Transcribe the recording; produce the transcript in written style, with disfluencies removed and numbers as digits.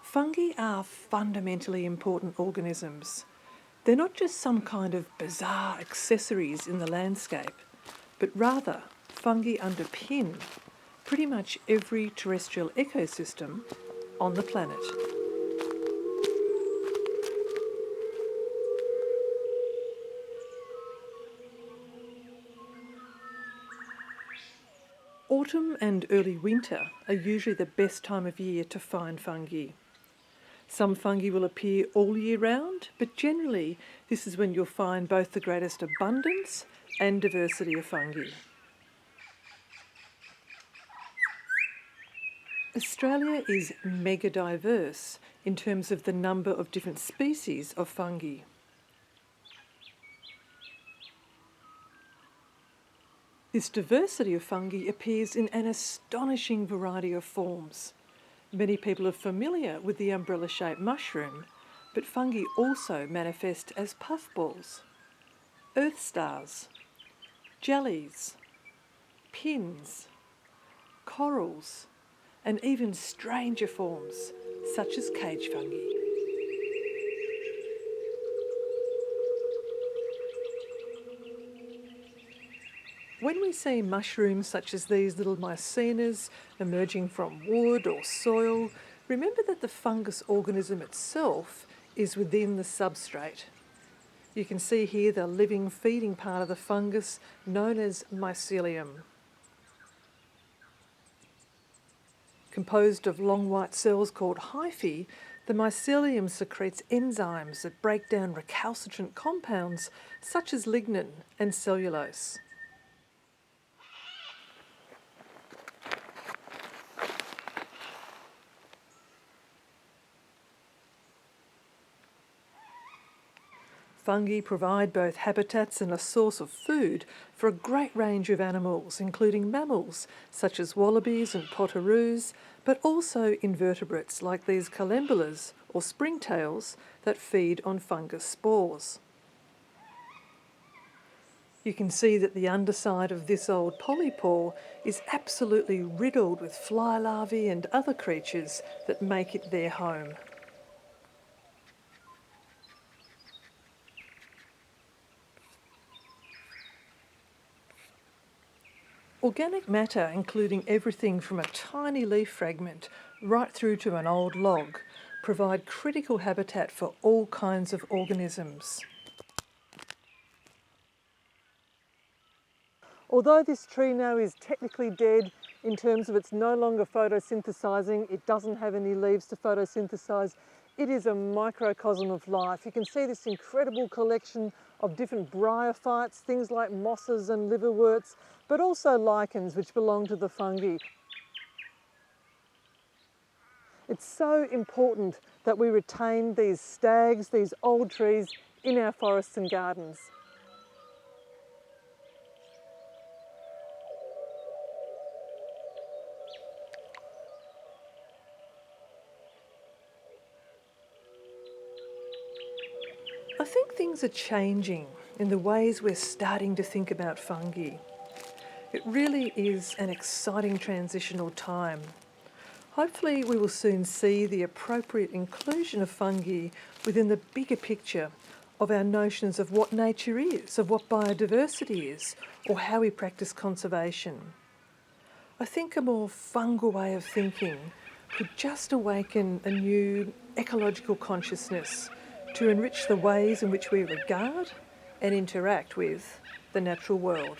Fungi are fundamentally important organisms. They're not just some kind of bizarre accessories in the landscape, but rather fungi underpin pretty much every terrestrial ecosystem on the planet. Autumn and early winter are usually the best time of year to find fungi. Some fungi will appear all year round, but generally this is when you'll find both the greatest abundance and diversity of fungi. Australia is mega diverse in terms of the number of different species of fungi. This diversity of fungi appears in an astonishing variety of forms. Many people are familiar with the umbrella-shaped mushroom, but fungi also manifest as puffballs, earth stars, jellies, pins, corals, and even stranger forms such as cage fungi. When we see mushrooms such as these little mycenas emerging from wood or soil, remember that the fungus organism itself is within the substrate. You can see here the living feeding part of the fungus known as mycelium. Composed of long white cells called hyphae, the mycelium secretes enzymes that break down recalcitrant compounds such as lignin and cellulose. Fungi provide both habitats and a source of food for a great range of animals, including mammals such as wallabies and potoroos, but also invertebrates like these calembulas or springtails that feed on fungus spores. You can see that the underside of this old polypore is absolutely riddled with fly larvae and other creatures that make it their home. Organic matter, including everything from a tiny leaf fragment right through to an old log, provide critical habitat for all kinds of organisms. Although this tree now is technically dead in terms of it's no longer photosynthesising, it doesn't have any leaves to photosynthesise, it is a microcosm of life. You can see this incredible collection of different bryophytes, things like mosses and liverworts, but also lichens which belong to the fungi. It's so important that we retain these stags, these old trees in our forests and gardens. I think things are changing in the ways we're starting to think about fungi. It really is an exciting transitional time. Hopefully we will soon see the appropriate inclusion of fungi within the bigger picture of our notions of what nature is, of what biodiversity is, or how we practice conservation. I think a more fungal way of thinking could just awaken a new ecological consciousness to enrich the ways in which we regard and interact with the natural world.